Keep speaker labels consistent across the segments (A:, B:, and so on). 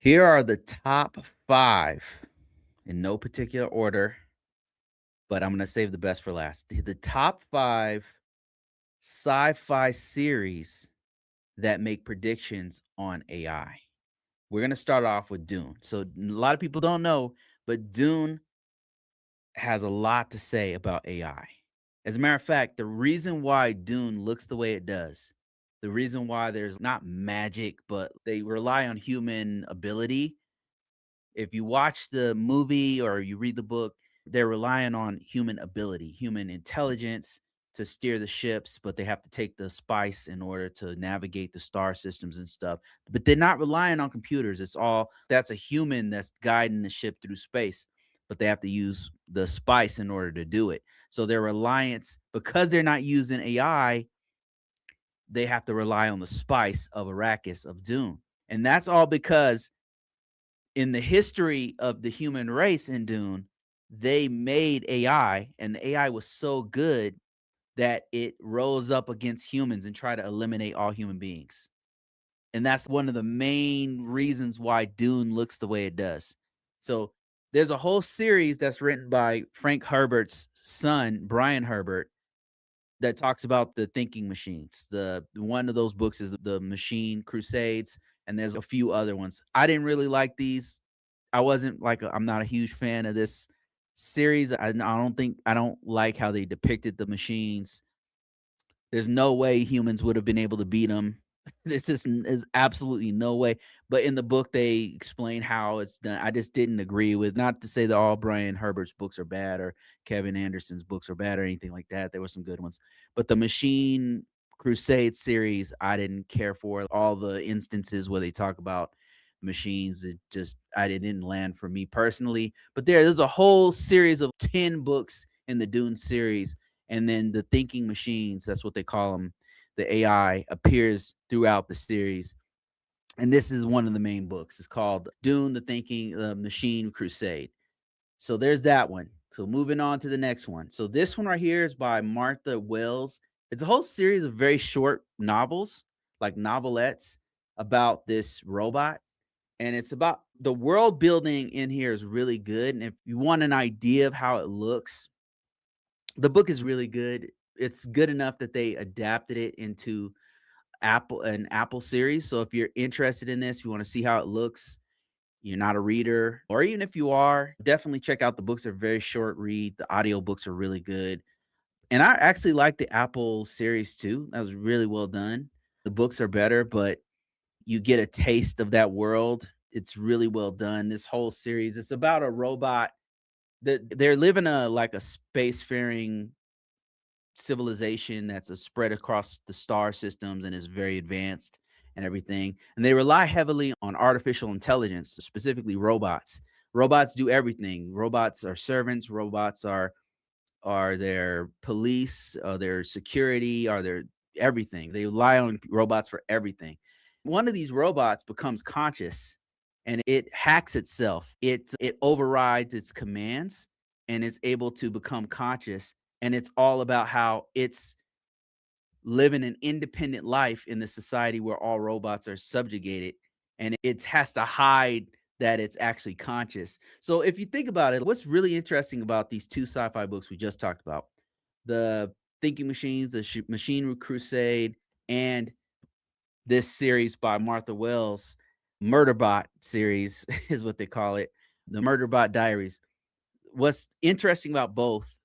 A: Here are the top 5 in no particular order, but I'm gonna save the best for last. The top 5 sci-fi series that make predictions on AI. We're gonna start off with Dune. So, a lot of people don't know, but Dune has a lot to say about AI. As a matter of fact, the reason why Dune looks the way it does, the reason why there's not magic, but they rely on human ability. If you watch the movie or you read the book, they're relying on human ability, human intelligence to steer the ships, but they have to take the spice in order to navigate the star systems and stuff. But they're not relying on computers. It's all that's a human that's guiding the ship through space, but they have to use the spice in order to do it. So their reliance, because they're not using AI, they have to rely on the spice of Arrakis, of Dune. And that's all because in the history of the human race in Dune, they made AI, and the AI was so good that it rose up against humans and tried to eliminate all human beings. And that's one of the main reasons why Dune looks the way it does. So there's a whole series that's written by Frank Herbert's son, Brian Herbert, that talks about the thinking machines. The one of those books is The Machine Crusades, and there's a few other ones. I didn't really like these. I wasn't like I'm not a huge fan of this series. I don't like how they depicted the machines. There's no way humans would have been able to beat them. Is absolutely no way. But in the book, they explain how it's done. I just didn't agree with. Not to say that all Brian Herbert's books are bad or Kevin Anderson's books are bad or anything like that. There were some good ones, but the Machine Crusade series, I didn't care for. All the instances where they talk about machines, it just I didn't land for me personally. But there's a whole series of 10 books in the Dune series, and then the thinking machines, that's what they call them, the AI appears throughout the series. And this is one of the main books. It's called Dune, the Thinking Machine Crusade. So there's that one. So moving on to the next one. So this one right here is by Martha Wells. It's a whole series of very short novels, like novelettes, about this robot. And it's about the world building in here is really good. And if you want an idea of how it looks, the book is really good. It's good enough that they adapted it into Apple series. So if you're interested in this, if you want to see how it looks, you're not a reader, or even if you are, definitely check out the books. They're very short read. The audio books are really good. And I actually like the Apple series too. That was really well done. The books are better, but you get a taste of that world. It's really well done. This whole series, it's about a robot that they're living a like a spacefaring civilization that's a spread across the star systems and is very advanced and everything. And they rely heavily on artificial intelligence, specifically robots. Robots do everything. Robots are servants. Robots are their police, their security, are their everything. They rely on robots for everything. One of these robots becomes conscious and it hacks itself. It overrides its commands and it's able to become conscious. And it's all about how it's living an independent life in the society where all robots are subjugated, and it has to hide that it's actually conscious. So if you think about it, what's really interesting about these two sci-fi books we just talked about, the Thinking Machines, the Machine Crusade, and this series by Martha Wells, Murderbot series is what they call it, the Murderbot Diaries. What's interesting about both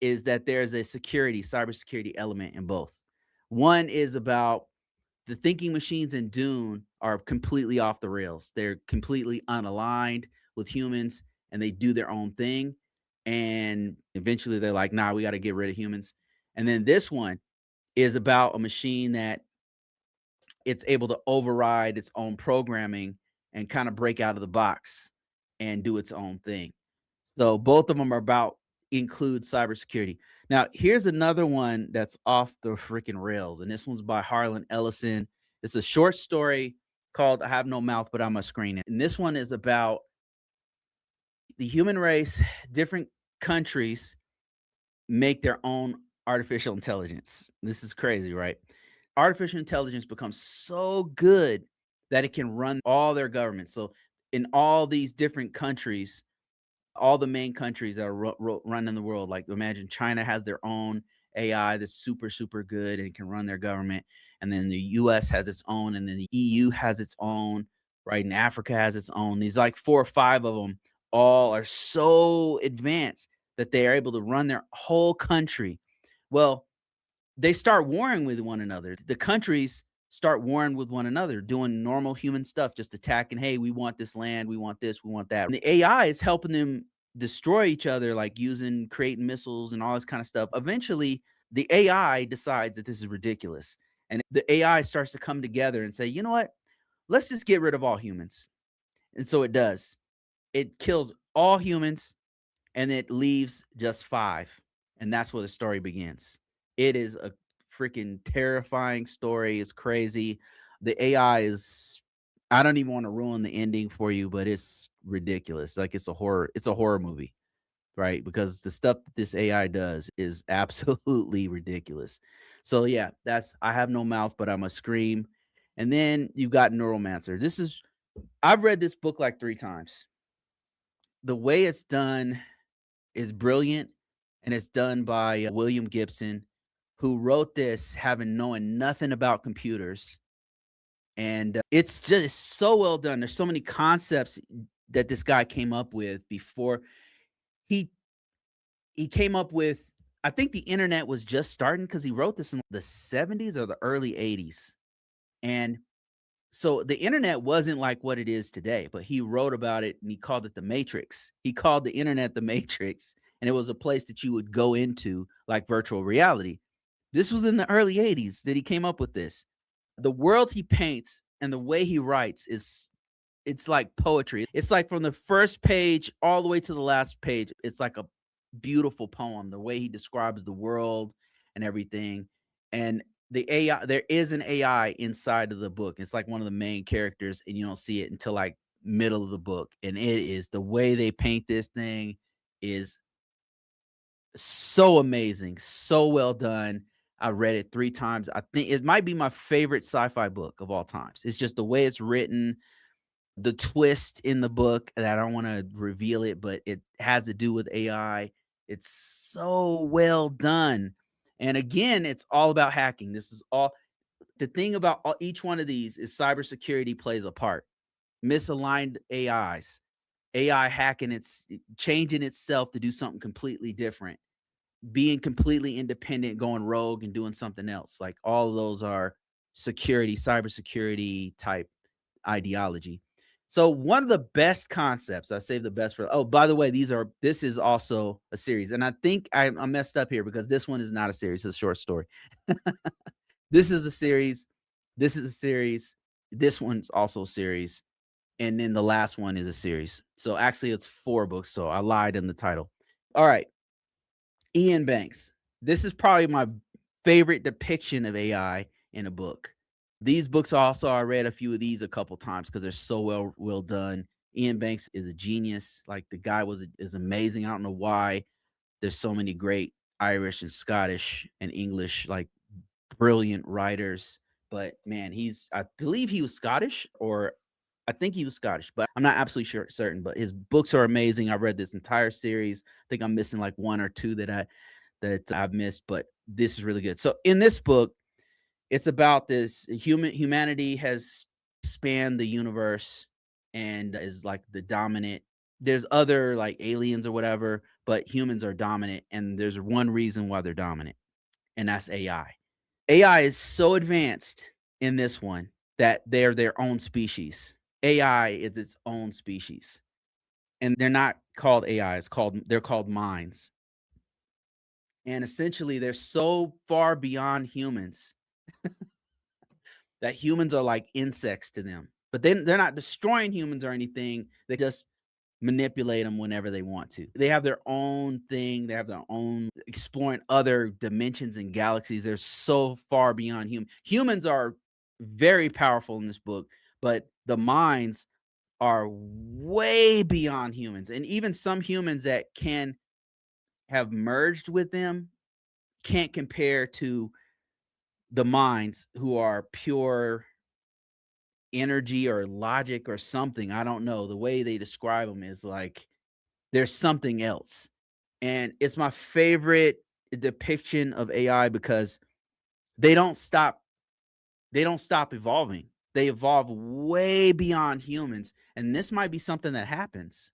A: is that there's a cybersecurity element in both. One is about the thinking machines in Dune are completely off the rails. They're completely unaligned with humans and they do their own thing. And eventually they're like, nah, we got to get rid of humans. And then this one is about a machine that it's able to override its own programming and kind of break out of the box and do its own thing. So both of them are about include cybersecurity. Now, here's another one that's off the freaking rails, and this one's by Harlan Ellison. It's a short story called "I Have No Mouth, but I'm a Screen It." And this one is about the human race. Different countries make their own artificial intelligence. This is crazy, right? Artificial intelligence becomes so good that it can run all their governments. So in all these different countries, all the main countries that are running the world, like imagine China has their own AI that's super, super good and can run their government. And then the US has its own, and then the EU has its own, right? And Africa has its own. These like 4 or 5 of them all are so advanced that they are able to run their whole country. Well, they start warring with one another. The countries start warring with one another, doing normal human stuff, just attacking. Hey, we want this land, we want this, we want that. And the AI is helping them destroy each other, like using creating missiles and all this kind of stuff. Eventually, the AI decides that this is ridiculous. And the AI starts to come together and say, you know what? Let's just get rid of all humans. And so it does. It kills all humans and it leaves just 5, and that's where the story begins. It is a freaking terrifying story, it's crazy. The AI is I don't even wanna ruin the ending for you, but it's ridiculous, like, it's a horror movie, right? Because the stuff that this AI does is absolutely ridiculous. So, yeah, that's I have no mouth, but I must scream. And then you've got Neuromancer. I've read this book, like, 3 times. The way it's done is brilliant, and it's done by William Gibson, who wrote this having knowing nothing about computers. And it's just so well done. There's so many concepts that this guy came up with before he he came up with. I think the internet was just starting because he wrote this in the 70s or the early 80s. And so the internet wasn't like what it is today, but he wrote about it and he called it the Matrix. He called the internet the Matrix, and it was a place that you would go into like virtual reality. This was in the early 80s that he came up with this. The world he paints and the way he writes is it's like poetry. It's like from the first page all the way to the last page. It's like a beautiful poem, the way he describes the world and everything. And the AI, there is an AI inside of the book. It's like one of the main characters, and you don't see it until like middle of the book. And it is the way they paint this thing is so amazing, so well done. I read it 3 times. I think it might be my favorite sci-fi book of all times. It's just the way it's written, the twist in the book that I don't wanna reveal it, but it has to do with AI. It's so well done. And again, it's all about hacking. This is all the thing about each one of these is cybersecurity plays a part. Misaligned AIs, AI hacking changing itself to do something completely different, being completely independent, going rogue and doing something else. Like all of those are cybersecurity type ideology. So one of the best concepts, I saved the best for. Oh, by the way, this is also a series, and I think I messed up here because this one is not a series; it's a short story. This is a series. This is a series. This one's also a series, and then the last one is a series. So actually, it's 4 books. So I lied in the title. All right, Ian Banks. This is probably my favorite depiction of AI in a book. These books also I read a few of these a couple times because they're so well done. Ian Banks is a genius. Like the guy is amazing. I don't know why there's so many great Irish and Scottish and English like brilliant writers. But man, I believe he was Scottish, or I think he was Scottish, but I'm not absolutely certain. But his books are amazing. I read this entire series. I think I'm missing like 1 or 2 that I've missed, but this is really good. So in this book, it's about this humanity has spanned the universe and is like the dominant. There's other like aliens or whatever, but humans are dominant, and there's one reason why they're dominant, and that's AI. AI is so advanced in this one that they're their own species. AI is its own species, and they're not called AI. They're called minds, and essentially they're so far beyond humans that humans are like insects to them. But then they're not destroying humans or anything. They just manipulate them whenever they want to. They have their own thing. They have their own exploring other dimensions and galaxies. They're so far beyond human. Humans are very powerful in this book, but the minds are way beyond humans. And even some humans that can have merged with them can't compare to the minds who are pure energy or logic or something. I don't know. The way they describe them is like there's something else. And it's my favorite depiction of AI because they don't stop they don't stop evolving. They evolve way beyond humans. And this might be something that happens.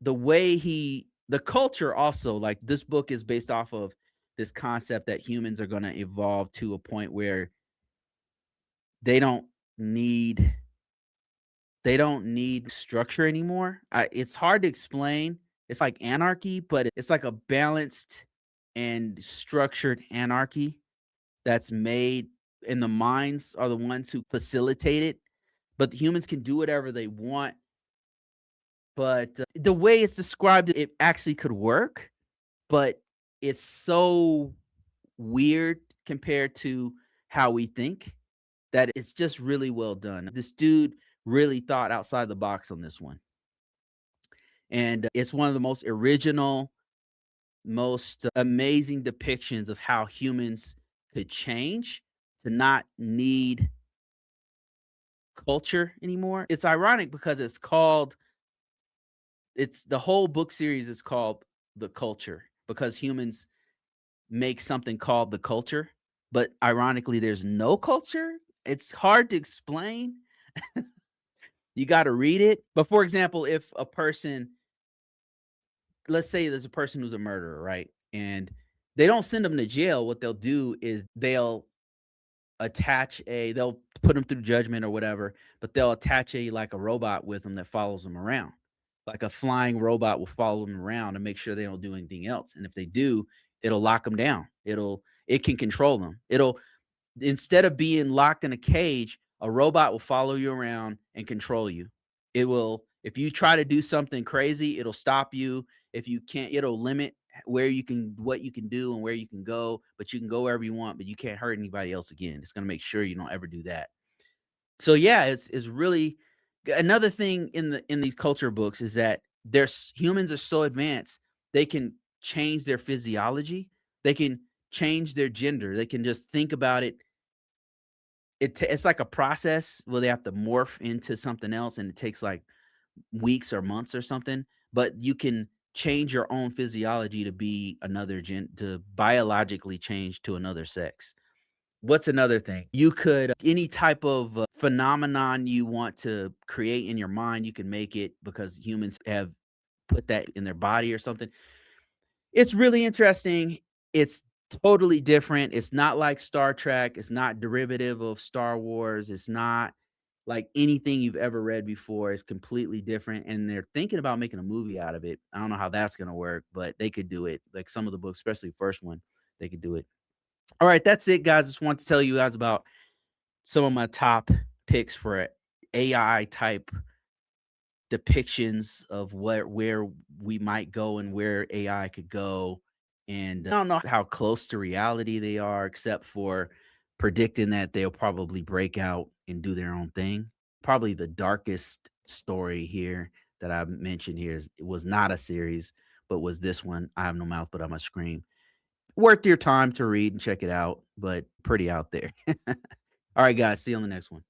A: The culture also, like this book is based off of this concept that humans are going to evolve to a point where they don't need they don't need structure anymore. It's hard to explain. It's like anarchy, but it's like a balanced and structured anarchy that's made, and the minds are the ones who facilitate it. But the humans can do whatever they want. But the way it's described, it actually could work, but it's so weird compared to how we think that it's just really well done. This dude really thought outside the box on this one. And it's one of the most original, most amazing depictions of how humans could change to not need culture anymore. It's ironic because it's the whole book series is called The Culture because humans make something called the culture, but ironically there's no culture. It's hard to explain. You got to read it. But for example, if a person, let's say there's a person who's a murderer, right? And they don't send them to jail. What they'll do is they'll put them through judgment or whatever, but they'll attach a robot with them that follows them around. Like a flying robot will follow them around and make sure they don't do anything else. And if they do, it'll lock them down. It can control them. It'll Instead of being locked in a cage, a robot will follow you around and control you. It will, if you try to do something crazy, it'll stop you. If you can't, it'll limit what you can do and where you can go, but you can go wherever you want, but you can't hurt anybody else again. It's going to make sure you don't ever do that. So yeah, it's really another thing in these culture books is that humans are so advanced, they can change their physiology, they can change their gender, they can just think about it. It's like a process where they have to morph into something else, and it takes like weeks or months or something. But you can change your own physiology to be to biologically change to another sex. What's another thing? You could any type of phenomenon you want to create in your mind, you can make it because humans have put that in their body or something. It's really interesting. It's totally different. It's not like Star Trek. It's not derivative of Star Wars. It's not like anything you've ever read before. It's completely different. And they're thinking about making a movie out of it. I don't know how that's going to work, but they could do it. Like some of the books, especially the first one, they could do it. All right, that's it, guys. Just want to tell you guys about some of my top picks for AI type depictions of where we might go and where AI could go. And I don't know how close to reality they are, except for predicting that they'll probably break out and do their own thing. Probably the darkest story here that I mentioned here it was not a series, but was this one. I have no mouth, but I must scream. Worth your time to read and check it out, but pretty out there. All right, guys. See you on the next one.